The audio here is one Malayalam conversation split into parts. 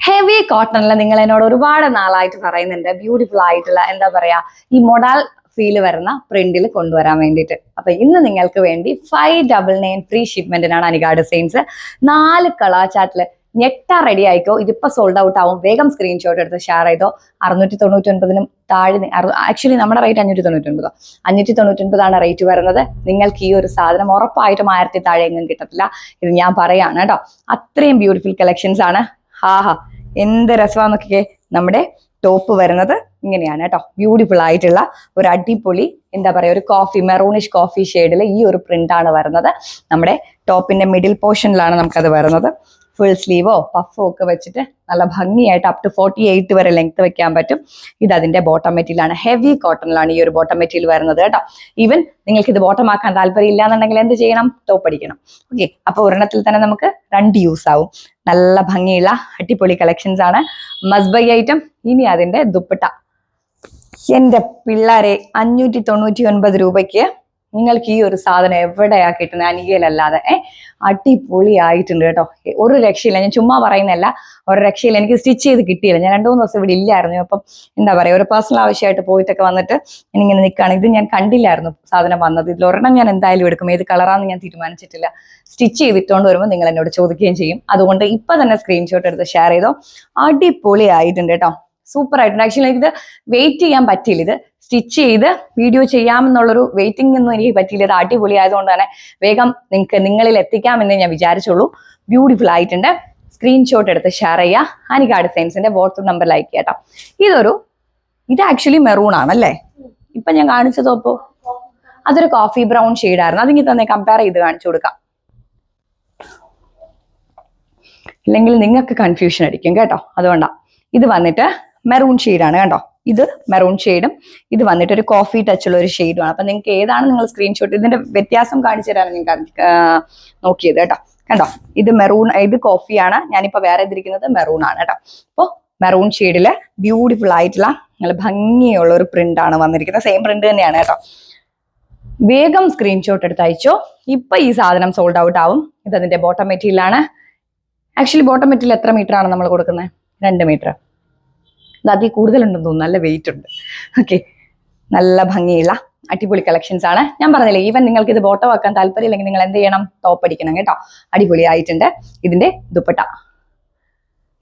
ഹെവി കോട്ടണിൽ നിങ്ങൾ എന്നോട് ഒരുപാട് നാളായിട്ട് പറയുന്നുണ്ട് ബ്യൂട്ടിഫുൾ ആയിട്ടുള്ള എന്താ പറയാ ഈ മൊഡാൽ ഫീല് വരുന്ന പ്രിന്റിൽ കൊണ്ടുവരാൻ വേണ്ടിയിട്ട്. അപ്പൊ ഇന്ന് നിങ്ങൾക്ക് വേണ്ടി 599 ഫ്രീ ഷിപ്മെന്റിനാണ് അനിക ഡിസൈൻസ് 4 കളർ ചാർട്ടില് ഞെട്ടാ റെഡി ആയിക്കോ. ഇതിപ്പോ സോൾഡ് ഔട്ട് ആവും. വേഗം സ്ക്രീൻഷോട്ട് എടുത്ത് ഷെയർ ചെയ്തോ. 699 താഴെ, ആക്ച്വലി നമ്മുടെ റേറ്റ് 599. 599 റേറ്റ് വരുന്നത്. നിങ്ങൾക്ക് ഈ ഒരു സാധനം ഉറപ്പായിട്ടും 1000 താഴെ എങ്ങും കിട്ടത്തില്ല. ഇത് ഞാൻ പറയാണ് കേട്ടോ. അത്രയും ബ്യൂട്ടിഫുൾ കളക്ഷൻസ് ആണ്. ഹാഹാ, എന്ത് രസമാന്നൊക്കെ. നമ്മുടെ ടോപ്പ് വരുന്നത് ഇങ്ങനെയാണ് കേട്ടോ. ബ്യൂട്ടിഫുൾ ആയിട്ടുള്ള ഒരു അടിപൊളി എന്താ പറയാ, ഒരു കോഫി മെറൂണിഷ് കോഫി ഷെയ്ഡിൽ ഈ ഒരു പ്രിന്റ് ആണ് വരുന്നത്. നമ്മുടെ ടോപ്പിന്റെ മിഡിൽ പോർഷനിലാണ് നമുക്കത് വരുന്നത്. ഫുൾ സ്ലീവോ പഫോ ഒക്കെ വെച്ചിട്ട് നല്ല ഭംഗിയായിട്ട് അപ് ടു 48 വരെ ലെങ്ത് വെക്കാൻ പറ്റും. ഇത് അതിന്റെ ബോട്ടം മെറ്റീരിയലാണ്. ഹെവി കോട്ടണിലാണ് ഈ ഒരു ബോട്ടം മെറ്റീരിയൽ വരുന്നത് കേട്ടോ. ഈവൻ നിങ്ങൾക്ക് ഇത് ബോട്ടം ആക്കാൻ താല്പര്യം ഇല്ലാന്നുണ്ടെങ്കിൽ എന്ത് ചെയ്യണം? ടോപ്പ് അടിക്കണം. ഓക്കെ, അപ്പൊ ഒരെണ്ണത്തിൽ തന്നെ നമുക്ക് 2 യൂസ് ആവും. നല്ല ഭംഗിയുള്ള അടിപൊളി കളക്ഷൻസ് ആണ്. Must by item. ഇനി അതിന്റെ ദുപ്പട്ട, എന്റെ പിള്ളേരെ 599 രൂപയ്ക്ക് നിങ്ങൾക്ക് ഈ ഒരു സാധനം എവിടെയാ കിട്ടുന്നത്? അനികയിലല്ലാതെ. അടിപൊളിയായിട്ടുണ്ട് കേട്ടോ. ഒരു രക്ഷയില്ല, ഞാൻ ചുമ്മാ പറയുന്നതല്ല. ഒരു രക്ഷയില്ല. എനിക്ക് സ്റ്റിച്ച് ചെയ്ത് കിട്ടിയില്ല. ഞാൻ 2-3 ദിവസം ഇവിടെ ഇല്ലായിരുന്നു. അപ്പം എന്താ പറയാ, ഒരു പേഴ്സണൽ ആവശ്യമായിട്ട് പോയിട്ടൊക്കെ വന്നിട്ട് ഞാനിങ്ങനെ നിൽക്കുകയാണ്. ഇത് ഞാൻ കണ്ടില്ലായിരുന്നു സാധനം വന്നത്. ഇതിലൊരെണ്ണം ഞാൻ എന്തായാലും എടുക്കും. ഏത് കളറാന്ന് ഞാൻ തീരുമാനിച്ചിട്ടില്ല. സ്റ്റിച്ച് ചെയ്തിട്ടുകൊണ്ട് വരുമ്പോൾ നിങ്ങൾ എന്നോട് ചോദിക്കുകയും ചെയ്യും. അതുകൊണ്ട് ഇപ്പൊ തന്നെ സ്ക്രീൻഷോട്ട് എടുത്ത് ഷെയർ ചെയ്തോ. അടിപൊളിയായിട്ടുണ്ട് കേട്ടോ. സൂപ്പർ ആയിട്ടുണ്ട്. ആക്ച്വലി എനിക്കിത് വെയിറ്റ് ചെയ്യാൻ പറ്റിയില്ല. ഇത് സ്റ്റിച്ച് ചെയ്ത് വീഡിയോ ചെയ്യാമെന്നുള്ളൊരു വെയിറ്റിംഗ് ഒന്നും എനിക്ക് പറ്റിയില്ല. ഇത് അടിപൊളി ആയതുകൊണ്ട് തന്നെ വേഗം നിങ്ങളിൽ എത്തിക്കാമെന്നേ ഞാൻ വിചാരിച്ചുള്ളൂ. ബ്യൂട്ടിഫുൾ ആയിട്ടുണ്ട്. സ്ക്രീൻഷോട്ട് എടുത്ത് ഷെയർ ചെയ്യുക. അനിക ഡിസൈൻസിന്റെ വാട്സ്ആപ്പ് നമ്പറിൽ അയക്കുക കേട്ടോ. ഇത് ആക്ച്വലി മെറൂൺ ആണല്ലേ? ഇപ്പൊ ഞാൻ കാണിച്ചതോ? അപ്പോ അതൊരു കോഫി ബ്രൗൺ ഷെയ്ഡായിരുന്നു. അതിങ്ങി തന്നെ കമ്പയർ ചെയ്ത് കാണിച്ചു കൊടുക്കാം. ഇല്ലെങ്കിൽ നിങ്ങൾക്ക് കൺഫ്യൂഷൻ അടിക്കും കേട്ടോ. അതുകൊണ്ടാ. ഇത് വന്നിട്ട് മെറൂൺ ഷെയ്ഡാണ് കേട്ടോ. ഇത് മെറൂൺ ഷെയ്ഡും ഇത് വന്നിട്ട് ഒരു കോഫി ടച്ചുള്ള ഒരു ഷെയ്ഡുമാണ്. അപ്പൊ നിങ്ങൾക്ക് ഏതാണ് നിങ്ങൾ സ്ക്രീൻഷോട്ട്, ഇതിന്റെ വ്യത്യാസം കാണിച്ചു തരാണ് ഞാൻ നോക്കിയത് കേട്ടോ. കണ്ടോ, ഇത് മെറൂൺ, ഇത് കോഫിയാണ്. ഞാനിപ്പോ വേറെ ഇതിരിക്കുന്നത് മെറൂൺ ആണ് കേട്ടോ. അപ്പൊ മെറൂൺ ഷെയ്ഡില് ബ്യൂട്ടിഫുൾ ആയിട്ടുള്ള നല്ല ഭംഗിയുള്ള ഒരു പ്രിന്റ് ആണ് വന്നിരിക്കുന്നത്. സെയിം പ്രിന്റ് തന്നെയാണ് കേട്ടോ. വേഗം സ്ക്രീൻഷോട്ട് എടുത്ത് അയച്ചോ. ഇപ്പൊ ഈ സാധനം സോൾഡ് ഔട്ട് ആവും. ഇത് അതിന്റെ ബോട്ടം മെറ്റീരിയലാണ്. ആക്ച്വലി ബോട്ടം മെറ്റീരിയൽ എത്ര മീറ്റർ ആണ് നമ്മൾ കൊടുക്കുന്നത്? 2 മീറ്റർ. അത് അതിൽ കൂടുതലുണ്ടെന്ന് തോന്നുന്നു. നല്ല വെയിറ്റ് ഉണ്ട്. ഓക്കെ, നല്ല ഭംഗിയുള്ള അടിപൊളി കളക്ഷൻസ് ആണ്. ഞാൻ പറഞ്ഞില്ലേ, ഈവൻ നിങ്ങൾക്ക് ഇത് ബോട്ടം ആക്കാൻ താല്പര്യം ഇല്ലെങ്കിൽ നിങ്ങൾ എന്ത് ചെയ്യണം? ടോപ്പ് അടിക്കണം കേട്ടോ. അടിപൊളി ആയിട്ടുണ്ട്. ഇതിന്റെ ദുപ്പട്ട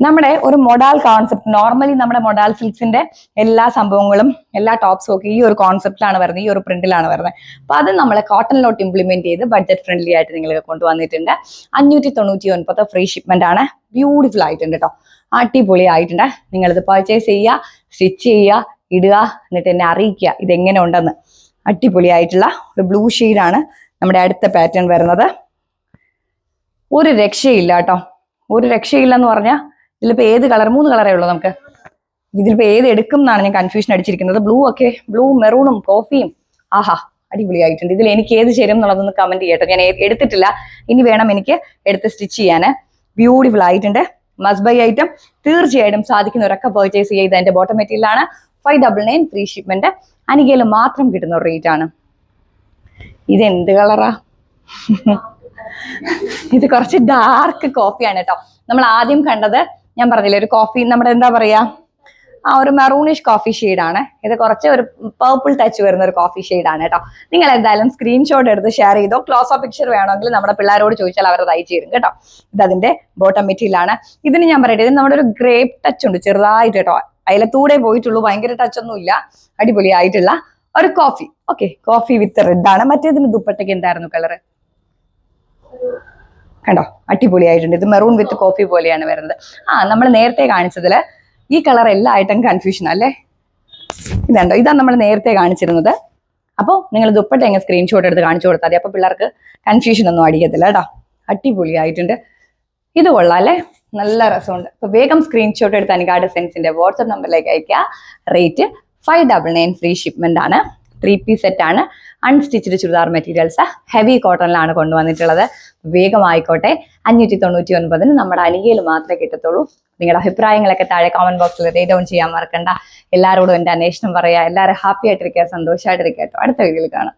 നമ്മുടെ ഒരു മൊഡാൽ കോൺസെപ്റ്റ്. നോർമലി നമ്മുടെ മൊഡാൽ സിൽക്സിന്റെ എല്ലാ സംഭവങ്ങളും, എല്ലാ ടോപ്സും ഒക്കെ ഈ ഒരു കോൺസെപ്റ്റിലാണ് വരുന്നത്, ഈ ഒരു പ്രിന്റിലാണ് വരുന്നത്. അപ്പൊ അത് നമ്മൾ കോട്ടണിലോട്ട് ഇംപ്ലിമെന്റ് ചെയ്ത് ബഡ്ജറ്റ് ഫ്രണ്ട്ലി ആയിട്ട് നിങ്ങൾക്ക് കൊണ്ടുവന്നിട്ടുണ്ട്. 599 ഫ്രീ ഷിപ്മെന്റ് ആണ്. ബ്യൂട്ടിഫുൾ ആയിട്ടുണ്ട് കേട്ടോ. അടിപൊളി ആയിട്ടുണ്ട്. നിങ്ങളിത് പർച്ചേസ് ചെയ്യുക, സ്റ്റിച്ച് ചെയ്യുക, ഇടുക, എന്നിട്ട് എന്നെ അറിയിക്കുക ഇതെങ്ങനെ ഉണ്ടെന്ന്. അടിപൊളി ആയിട്ടുള്ള ഒരു ബ്ലൂ ഷെയ്ഡാണ് നമ്മുടെ അടുത്ത പാറ്റേൺ വരുന്നത്. ഒരു രക്ഷയില്ല കേട്ടോ. ഒരു രക്ഷയില്ലെന്ന് പറഞ്ഞാൽ ഇതിലിപ്പോ ഏത് കളർ? 3 കളറേ ഉള്ളൂ നമുക്ക്. ഇതിലിപ്പോ ഏത് എടുക്കും എന്നാണ് ഞാൻ കൺഫ്യൂഷൻ അടിച്ചിരിക്കുന്നത്. ബ്ലൂ മെറൂണും കോഫിയും. ആഹാ, അടിപൊളിയായിട്ടുണ്ട്. ഇതിൽ എനിക്ക് ഏത് ചേരും എന്നുള്ളതൊന്ന് കമന്റ് ചെയ്യട്ടെ. ഞാൻ എടുത്തിട്ടില്ല, ഇനി വേണം എനിക്ക് എടുത്ത് സ്റ്റിച്ച് ചെയ്യാന്. ബ്യൂട്ടിഫുൾ ആയിട്ടുണ്ട്. Must by item. തീർച്ചയായിട്ടും സാധിക്കുന്നവരൊക്കെ പർച്ചേസ് ചെയ്ത് എന്റെ ബോട്ടം മെറ്റീരിയലാണ്. 599 ഫ്രീ ഷിപ്മെന്റ്. അനികയിൽ മാത്രം കിട്ടുന്ന ഒരു റേറ്റ് ആണ്. ഇത് എന്ത് കളറാ? ഇത് കുറച്ച് ഡാർക്ക് കോഫിയാണ് കേട്ടോ. നമ്മൾ ആദ്യം കണ്ടത് ഞാൻ പറഞ്ഞില്ലേ, ഒരു കോഫി, നമ്മുടെ എന്താ പറയാ, ആ ഒരു മെറൂണിഷ് കോഫി ഷെയ്ഡാണ്. ഇത് കുറച്ച് ഒരു പർപ്പിൾ ടച്ച് വരുന്ന ഒരു കോഫി ഷെയ്ഡാണ് കേട്ടോ. നിങ്ങൾ എന്തായാലും സ്ക്രീൻഷോട്ട് എടുത്ത് ഷെയർ ചെയ്തോ. ക്ലോസ് ഓഫ് പിക്ചർ വേണമെങ്കിൽ നമ്മുടെ പിള്ളേരോട് ചോദിച്ചാൽ അവർ അയച്ചു തരും കേട്ടോ. ഇത് അതിന്റെ ബോട്ടം മെറ്റീരിയലാണ്. ഇതിന് ഞാൻ പറയട്ടെ, ഇതിന് നമ്മുടെ ഒരു ഗ്രേപ്പ് ടച്ച് ഉണ്ട് ചെറുതായിട്ട് കേട്ടോ. അയലത്തൂടെ പോയിട്ടുള്ളൂ, ഭയങ്കര ടച്ച് ഒന്നും ഇല്ല. അടിപൊളി ആയിട്ടുള്ള ഒരു coffee. Okay, coffee with red ആണ്. മറ്റേതിന് ദുപ്പട്ടയ്ക്ക് എന്തായിരുന്നു കളറ്? കണ്ടോ, അടിപൊളിയായിട്ടുണ്ട്. ഇത് മെറൂൺ വിത്ത് കോഫി പോലെയാണ് വരുന്നത്. നമ്മൾ നേരത്തെ കാണിച്ചതില് ഈ കളർ എല്ലാ ആയിട്ടും കൺഫ്യൂഷൻ അല്ലേ? ഇതുണ്ടോ, ഇതാണ് നമ്മൾ നേരത്തെ കാണിച്ചിരുന്നത്. അപ്പോൾ നിങ്ങൾ ദുപ്പട്ട എങ്ങനെ സ്ക്രീൻഷോട്ട് എടുത്ത് കാണിച്ചു കൊടുത്താൽ മതി. അപ്പൊ പിള്ളേർക്ക് കൺഫ്യൂഷൻ ഒന്നും അടിക്കത്തില്ല കേട്ടോ. അടിപൊളിയായിട്ടുണ്ട്. ഇത് കൊള്ളാം അല്ലേ? നല്ല രസമുണ്ട്. അപ്പൊ വേഗം സ്ക്രീൻഷോട്ട് എടുത്ത് അനിക ഡിസൈൻസിന്റെ വാട്സ്ആപ്പ് നമ്പറിലേക്ക് അയക്കുക. റേറ്റ് 599 ഫ്രീ ഷിപ്മെന്റ് ആണ്. 3 പീസ് സെറ്റ് ആണ്. അൺസ്റ്റിച്ച്ഡ് ചുരിദാർ മെറ്റീരിയൽസ് ഹെവി കോട്ടണിലാണ് കൊണ്ടുവന്നിട്ടുള്ളത്. വേഗമായിക്കോട്ടെ. 599 നമ്മുടെ അനികയിൽ മാത്രമേ കിട്ടത്തുള്ളൂ. നിങ്ങളുടെ അഭിപ്രായങ്ങളൊക്കെ താഴെ കമന്റ് ബോക്സിൽ റൈറ്റ് ഡൗൺ ചെയ്യാൻ മറക്കണ്ട. എല്ലാവരോടും എൻ്റെ അന്വേഷണം പറയാം. എല്ലാവരും ഹാപ്പി ആയിട്ടിരിക്കുക, സന്തോഷമായിട്ടിരിക്കുക കേട്ടോ. അടുത്ത വീഡിയോയിൽ കാണാം.